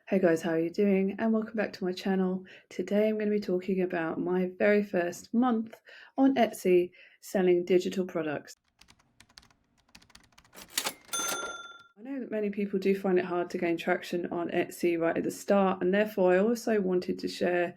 Hey guys, how are you doing? And welcome back to my channel. Today I'm going to be talking about my very first month on Etsy selling digital products. I know that many people do find it hard to gain traction on Etsy right at the start, and therefore I also wanted to share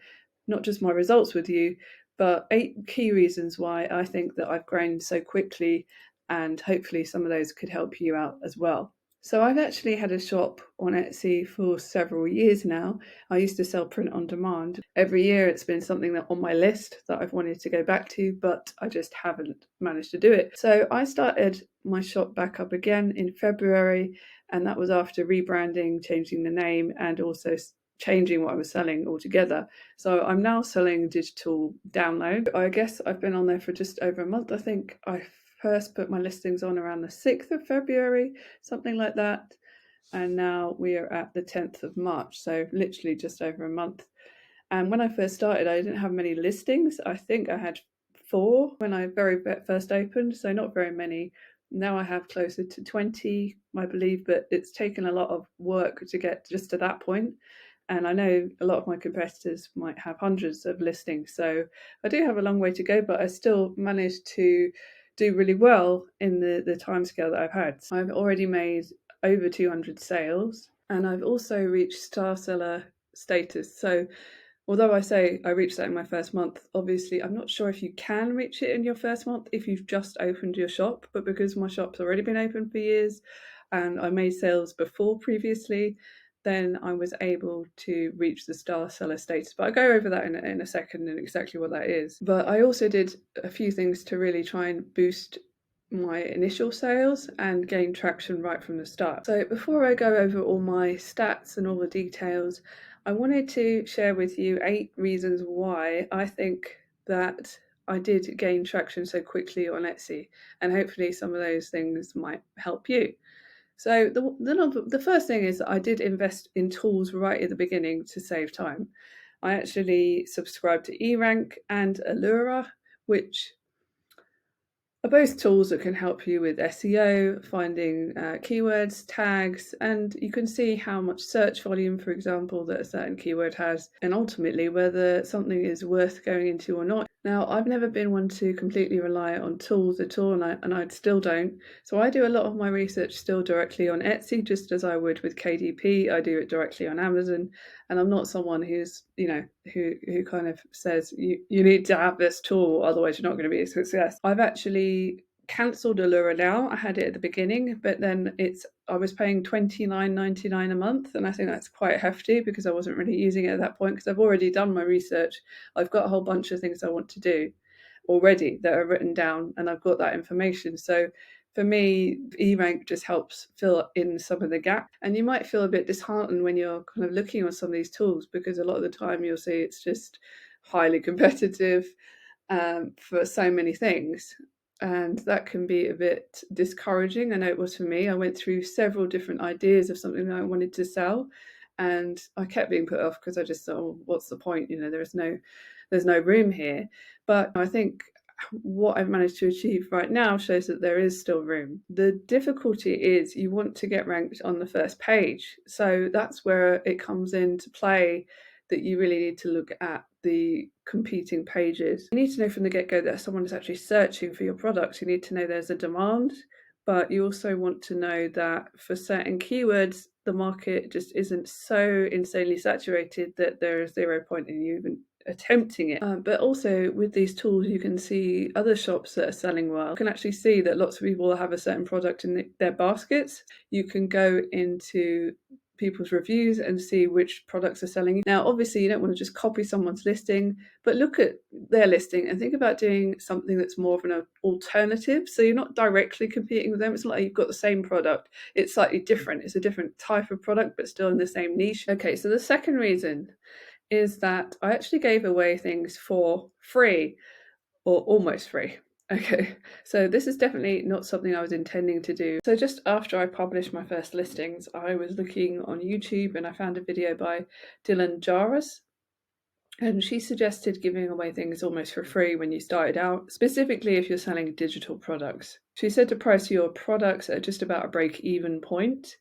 not just my results with you, but 8 key reasons why I think that I've grown so quickly, and hopefully some of those could help you out as well. So I've actually had a shop on Etsy for several years now. I used to sell print on demand. Every year it's been something that on my list that I've wanted to go back to, but I just haven't managed to do it. So I started my shop back up again in February, and that was after rebranding, changing the name, and also changing what I was selling altogether. So I'm now selling digital download. I guess I've been on there for just over a month. I think I first put my listings on around the 6th of February, something like that. And now we are at the 10th of March, so literally just over a month. And when I first started, I didn't have many listings. I think I had 4 when I very first opened, so not very many. Now I have closer to 20, I believe, but it's taken a lot of work to get just to that point. And I know a lot of my competitors might have hundreds of listings. So I do have a long way to go, but I still managed to do really well in the timescale that I've had. So I've already made over 200 sales, and I've also reached star seller status. So although I say I reached that in my first month, obviously I'm not sure if you can reach it in your first month if you've just opened your shop, but because my shop's already been open for years and I made sales before previously, then I was able to reach the star seller status. But I'll go over that in a second and exactly what that is. But I also did a few things to really try and boost my initial sales and gain traction right from the start. So before I go over all my stats and all the details, I wanted to share with you 8 reasons why I think that I did gain traction so quickly on Etsy, and hopefully some of those things might help you. So the first thing is that I did invest in tools right at the beginning to save time. I actually subscribed to eRank and Allura, which are both tools that can help you with SEO, finding keywords, tags, and you can see how much search volume, for example, that a certain keyword has, and ultimately whether something is worth going into or not. Now, I've never been one to completely rely on tools at all, and I still don't. So I do a lot of my research still directly on Etsy, just as I would with KDP. I do it directly on Amazon, and I'm not someone who's, who kind of says you need to have this tool, otherwise you're not going to be a success. I've actually cancelled Allura now. I had it at the beginning, but then I was paying $29.99 a month, and I think that's quite hefty because I wasn't really using it at that point because I've already done my research. I've got a whole bunch of things I want to do already that are written down, and I've got that information. So for me, eRank just helps fill in some of the gap. And you might feel a bit disheartened when you're kind of looking on some of these tools because a lot of the time you'll see it's just highly competitive for so many things. And that can be a bit discouraging. I know it was for me. I went through several different ideas of something that I wanted to sell, and I kept being put off because I just thought, oh, what's the point? There's no room here. But I think what I've managed to achieve right now shows that there is still room. The difficulty is you want to get ranked on the first page. So that's where it comes into play, that you really need to look at the competing pages. You need to know from the get-go that someone is actually searching for your products. You need to know there's a demand, but you also want to know that for certain keywords, the market just isn't so insanely saturated that there is 0 point in you even attempting it. But also with these tools, you can see other shops that are selling well. You can actually see that lots of people have a certain product in their baskets. You can go into people's reviews and see which products are selling. Now, obviously, you don't want to just copy someone's listing, but look at their listing and think about doing something that's more of an alternative. So you're not directly competing with them. It's not like you've got the same product. It's slightly different. It's a different type of product, but still in the same niche. Okay, so the second reason is that I actually gave away things for free, or almost free. Okay, so this is definitely not something I was intending to do. So just after I published my first listings, I was looking on YouTube and I found a video by Dylan Jarvis, and she suggested giving away things almost for free when you started out, specifically if you're selling digital products. She said to price your products at just about a break-even point,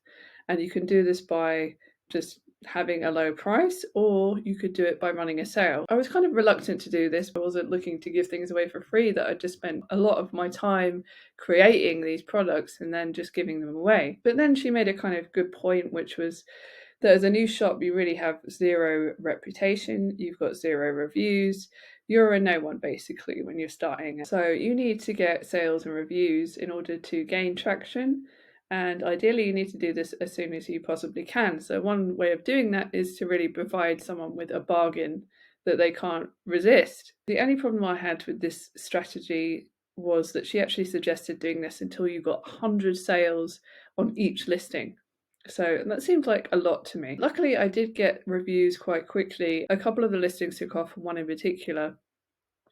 and you can do this by just having a low price, or you could do it by running a sale. I was kind of reluctant to do this. I wasn't looking to give things away for free, that I just spent a lot of my time creating these products and then just giving them away. But then she made a kind of good point, which was that as a new shop, you really have zero reputation, you've got zero reviews, you're a no one basically when you're starting. So you need to get sales and reviews in order to gain traction. And ideally, you need to do this as soon as you possibly can. So, one way of doing that is to really provide someone with a bargain that they can't resist. The only problem I had with this strategy was that she actually suggested doing this until you got 100 sales on each listing. So that seemed like a lot to me. Luckily, I did get reviews quite quickly. A couple of the listings took off, one in particular.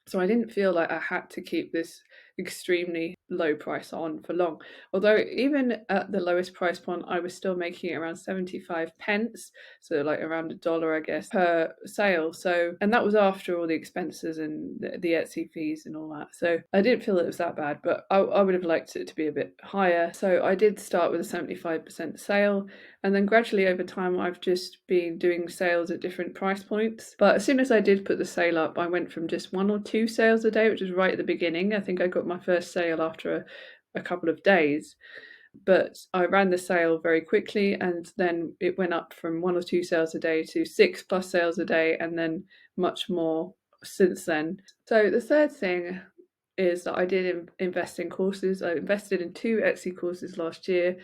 So I didn't feel like I had to keep this extremely low price on for long. Although even at the lowest price point, I was still making around 75 pence, so like around $1, I guess, per sale. So, and that was after all the expenses and the Etsy fees and all that. So I didn't feel it was that bad, but I would have liked it to be a bit higher. So I did start with a 75% sale, and then gradually over time, I've just been doing sales at different price points. But as soon as I did put the sale up, I went from just 1 or 2 sales a day, which was right at the beginning. I think I got my first sale after a couple of days. But I ran the sale very quickly, and then it went up from 1 or 2 sales a day to 6 plus sales a day, and then much more since then. So the third thing is that I did invest in courses. I invested in 2 Etsy courses last year.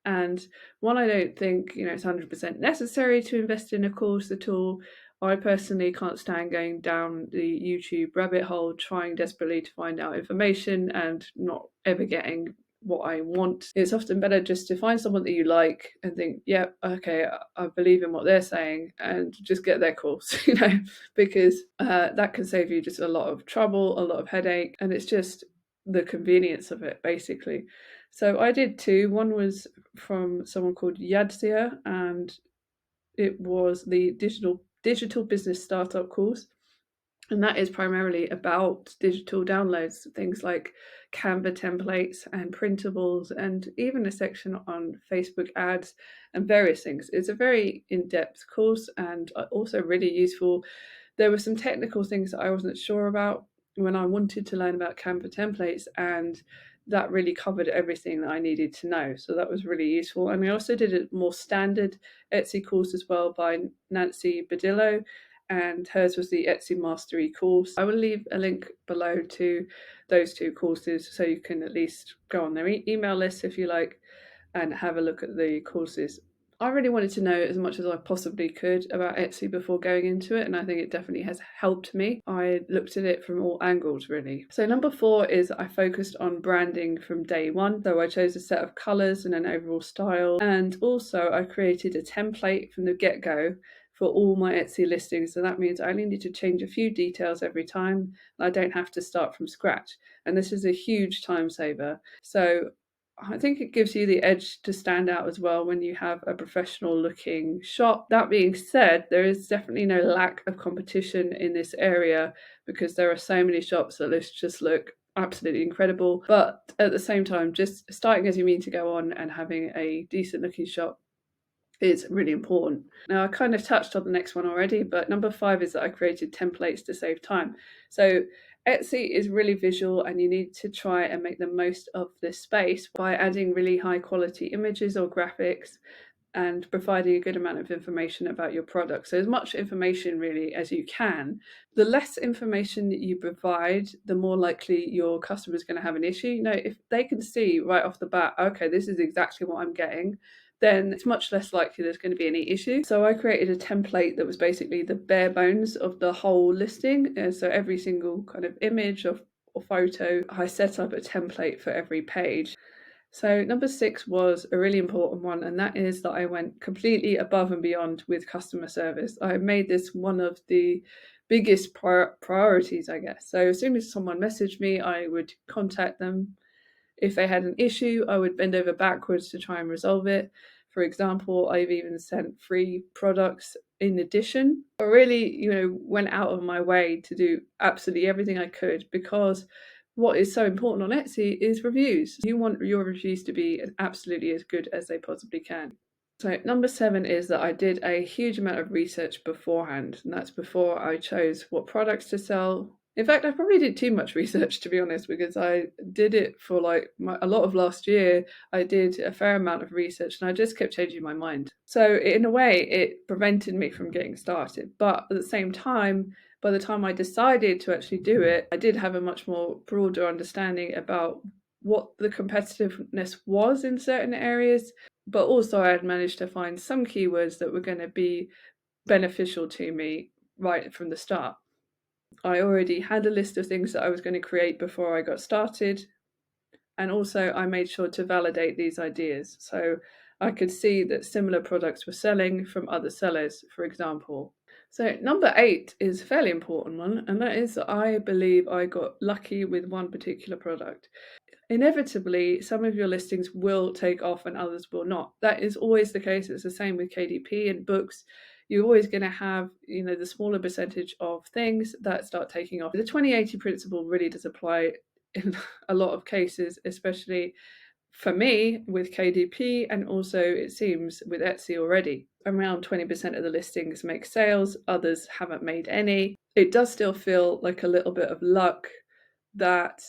And one, I don't think it's 100% necessary to invest in a course at all. I personally can't stand going down the YouTube rabbit hole, trying desperately to find out information and not ever getting what I want. It's often better just to find someone that you like and think, yeah, okay, I believe in what they're saying, and just get their course, because that can save you just a lot of trouble, a lot of headache, and it's just the convenience of it, basically. So I did 2. One was from someone called Yadzia, and it was the digital business startup course. And that is primarily about digital downloads, things like Canva templates and printables, and even a section on Facebook ads and various things. It's a very in depth course and also really useful. There were some technical things that I wasn't sure about when I wanted to learn about Canva templates, and that really covered everything that I needed to know. So that was really useful. And I also did a more standard Etsy course as well by Nancy Badillo, and hers was the Etsy Mastery course. I will leave a link below to those 2 courses so you can at least go on their email list if you like and have a look at the courses. I really wanted to know as much as I possibly could about Etsy before going into it, and I think it definitely has helped me. I looked at it from all angles, really. So number 4 is I focused on branding from day one. So I chose a set of colours and an overall style, and also I created a template from the get-go for all my Etsy listings. So that means I only need to change a few details every time, and I don't have to start from scratch. And this is a huge time saver. So I think it gives you the edge to stand out as well when you have a professional looking shop. That being said, there is definitely no lack of competition in this area because there are so many shops that just look absolutely incredible. But at the same time, just starting as you mean to go on and having a decent looking shop is really important. Now, I kind of touched on the next one already, but number 5 is that I created templates to save time. So Etsy is really visual, and you need to try and make the most of this space by adding really high quality images or graphics and providing a good amount of information about your product. So as much information really as you can. The less information that you provide, the more likely your customer is going to have an issue. If they can see right off the bat, okay, this is exactly what I'm getting, then it's much less likely there's going to be any issue. So I created a template that was basically the bare bones of the whole listing. And so every single kind of image or photo, I set up a template for every page. So number 6 was a really important one, and that is that I went completely above and beyond with customer service. I made this one of the biggest priorities, I guess. So as soon as someone messaged me, I would contact them. If they had an issue, I would bend over backwards to try and resolve it. For example, I've even sent free products in addition. I really, went out of my way to do absolutely everything I could, because what is so important on Etsy is reviews. You want your reviews to be absolutely as good as they possibly can. So number 7 is that I did a huge amount of research beforehand, and that's before I chose what products to sell. In fact, I probably did too much research, to be honest, because I did it for like a lot of last year. I did a fair amount of research and I just kept changing my mind. So in a way, it prevented me from getting started. But at the same time, by the time I decided to actually do it, I did have a much more broader understanding about what the competitiveness was in certain areas, but also I had managed to find some keywords that were going to be beneficial to me right from the start. I already had a list of things that I was going to create before I got started, and also I made sure to validate these ideas. So I could see that similar products were selling from other sellers, for example. So number 8 is a fairly important one, and that is that I believe I got lucky with one particular product. Inevitably, some of your listings will take off and others will not. That is always the case. It's the same with KDP and books. You're always going to have, the smaller percentage of things that start taking off. The 2080 principle really does apply in a lot of cases, especially for me with KDP, and also it seems with Etsy already. Around 20% of the listings make sales, others haven't made any. It does still feel like a little bit of luck that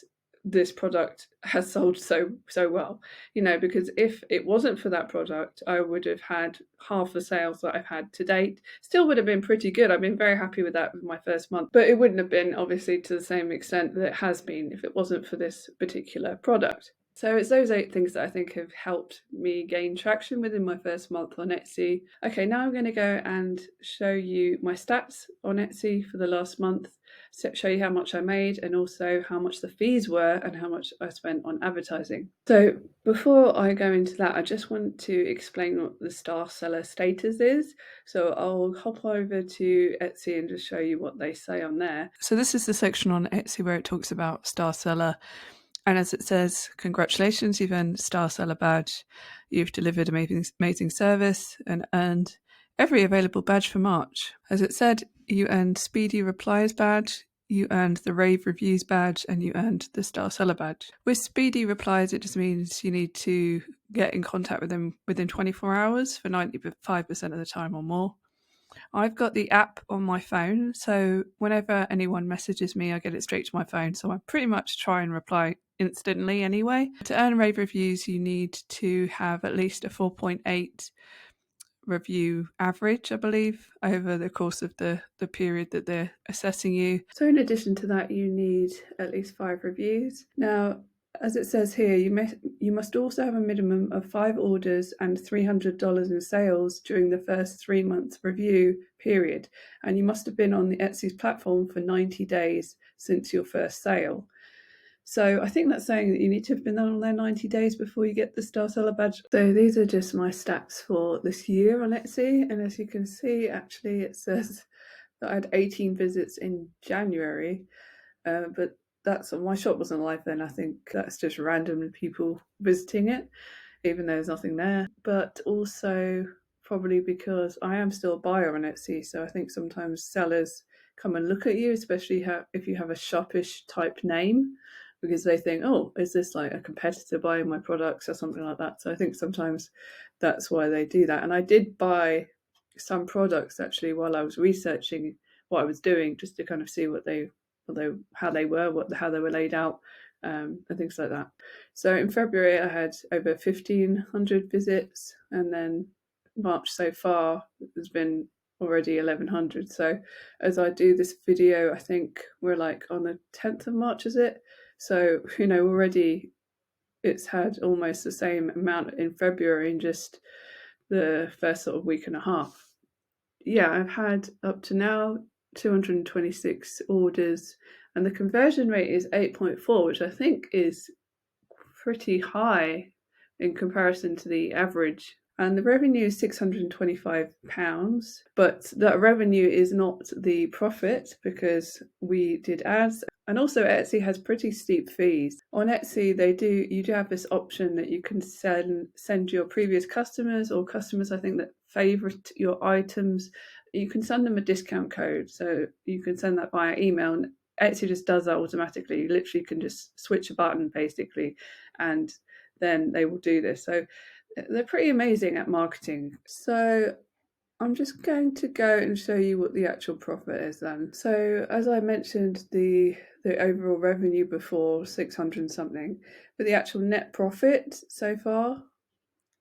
this product has sold so well, because if it wasn't for that product, I would have had half the sales that I've had to date. Still would have been pretty good. I've been very happy with that with my first month, but it wouldn't have been obviously to the same extent that it has been if it wasn't for this particular product. So it's those 8 things that I think have helped me gain traction within my first month on Etsy. Okay, now I'm going to go and show you my stats on Etsy for the last month, show you how much I made and also how much the fees were and how much I spent on advertising. So before I go into that, I just want to explain what the star seller status is. So I'll hop over to Etsy and just show you what they say on there. So this is the section on Etsy where it talks about star seller. And as it says, congratulations, you've earned Star Seller badge. You've delivered amazing service and earned every available badge for March. As it said, you earned Speedy Replies badge, you earned the Rave Reviews badge, and you earned the Star Seller badge. With Speedy Replies, it just means you need to get in contact with them within 24 hours for 95% of the time or more. I've got the app on my phone, so whenever anyone messages me, I get it straight to my phone. So I pretty much try and reply instantly anyway. To earn rave reviews, you need to have at least a 4.8 review average, I believe, over the course of the period that they're assessing you. So in addition to that, you need at least 5 reviews. Now, as it says here, you must also have a minimum of 5 orders and $300 in sales during the first 3 months review period, and you must have been on the Etsy's platform for 90 days since your first sale. So I think that's saying that you need to have been on there 90 days before you get the Star Seller badge. So these are just my stats for this year on Etsy, and as you can see, actually it says that I had 18 visits in January, but my shop wasn't live then. I think that's just random people visiting it, even though there's nothing there. But also probably because I am still a buyer on Etsy, so I think sometimes sellers come and look at you, especially if you have a shoppish type name, because they think, oh, is this like a competitor buying my products or something like that? So I think sometimes that's why they do that. And I did buy some products actually while I was researching what I was doing, just to kind of see how they were laid out, and things like that. So in February I had over 1,500 visits, and then March so far has been already 1,100. So as I do this video, I think we're like on the 10th of March, is it? So already it's had almost the same amount in February in just the first sort of week and a half. Yeah, I've had up to now 226 orders, and the conversion rate is 8.4, which I think is pretty high in comparison to the average. And the revenue is £625, but that revenue is not the profit because we did ads. And also Etsy has pretty steep fees. On Etsy, you do have this option that you can send your previous customers or customers, I think, that favorite your items. You can send them a discount code. So you can send that via email, and Etsy just does that automatically. You literally can just switch a button basically, and then they will do this. So they're pretty amazing at marketing. So I'm just going to go and show you what the actual profit is then. So as I mentioned, the overall revenue before 600 and something, but the actual net profit so far,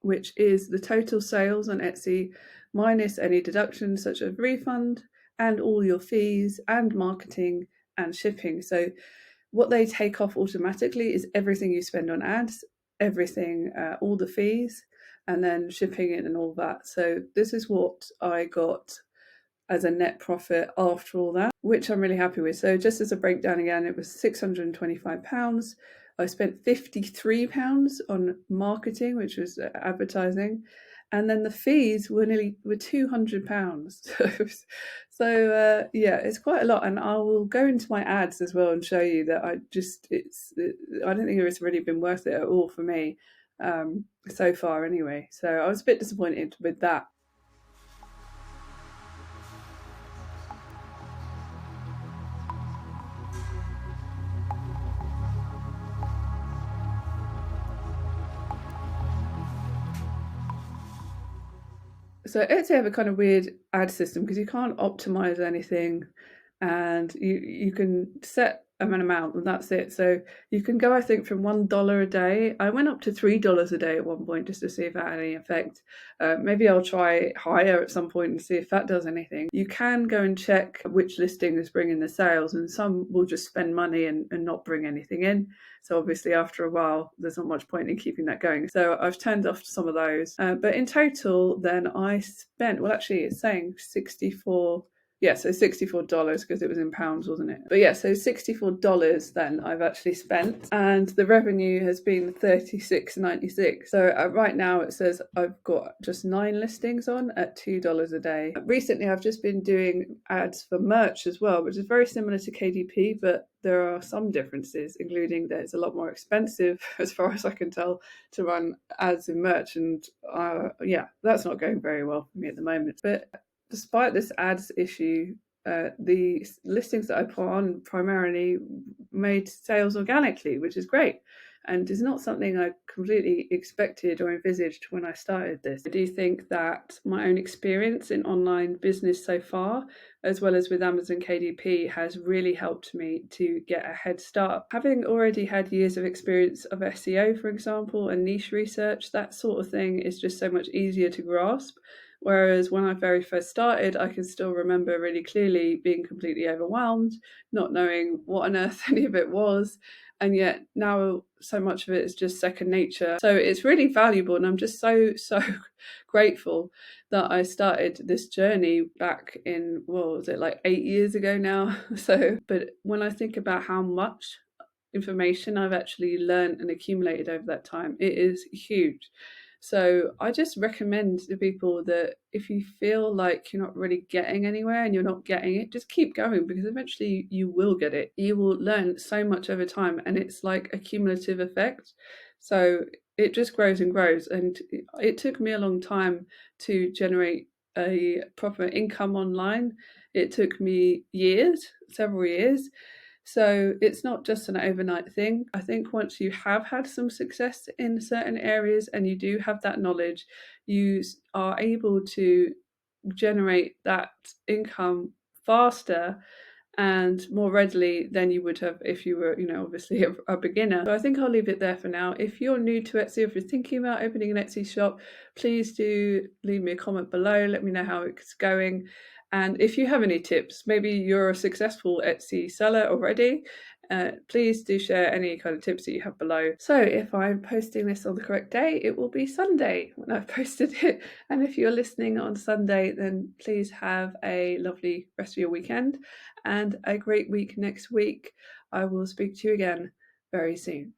which is the total sales on Etsy minus any deductions such as refund and all your fees and marketing and shipping. So what they take off automatically is everything you spend on ads, everything, all the fees, and then shipping it and all that. So this is what I got as a net profit after all that, which I'm really happy with. So just as a breakdown again, it was £625. I spent £53 on marketing, which was advertising, and then the fees were £200. So yeah, it's quite a lot, and I will go into my ads as well and show you that I don't think it's really been worth it at all for me so far anyway. So I was a bit disappointed with that. So Etsy have a kind of weird ad system because you can't optimize anything, and you can set an amount and that's it. So you can go, I think, from $1 a day. I went up to $3 a day at one point just to see if that had any effect. Maybe I'll try higher at some point and see if that does anything. You can go and check which listing is bringing the sales, and some will just spend money and not bring anything in. So obviously after a while, there's not much point in keeping that going. So I've turned off some of those. But in total, then I spent, well, actually it's saying 64, yeah, so $64 because it was in pounds, wasn't it? But yeah, so $64 then I've actually spent, and the revenue has been $36.96. So right now it says I've got just 9 listings on at $2 a day. Recently I've just been doing ads for merch as well, which is very similar to KDP, but there are some differences, including that it's a lot more expensive, as far as I can tell, to run ads in merch, and yeah, that's not going very well for me at the moment. But despite this ads issue, the listings that I put on primarily made sales organically, which is great, and is not something I completely expected or envisaged when I started this. I do think that my own experience in online business so far, as well as with Amazon KDP, has really helped me to get a head start. Having already had years of experience of SEO, for example, and niche research, that sort of thing is just so much easier to grasp. Whereas when I very first started, I can still remember really clearly being completely overwhelmed, not knowing what on earth any of it was. And yet now so much of it is just second nature. So it's really valuable. And I'm just so grateful that I started this journey back in, what was it, like 8 years ago now? So, but when I think about how much information I've actually learned and accumulated over that time, it is huge. So I just recommend to people that if you feel like you're not really getting anywhere and you're not getting it, just keep going, because eventually you will get it. You will learn so much over time, and it's like a cumulative effect. So it just grows and grows. And it took me a long time to generate a proper income online. It took me years, several years. So it's not just an overnight thing. I think once you have had some success in certain areas and you do have that knowledge, you are able to generate that income faster and more readily than you would have if you were, obviously a beginner. So I think I'll leave it there for now. If you're new to Etsy, if you're thinking about opening an Etsy shop, please do leave me a comment below. Let me know how it's going. And if you have any tips, maybe you're a successful Etsy seller already, please do share any kind of tips that you have below. So if I'm posting this on the correct day, it will be Sunday when I've posted it. And if you're listening on Sunday, then please have a lovely rest of your weekend and a great week next week. I will speak to you again very soon.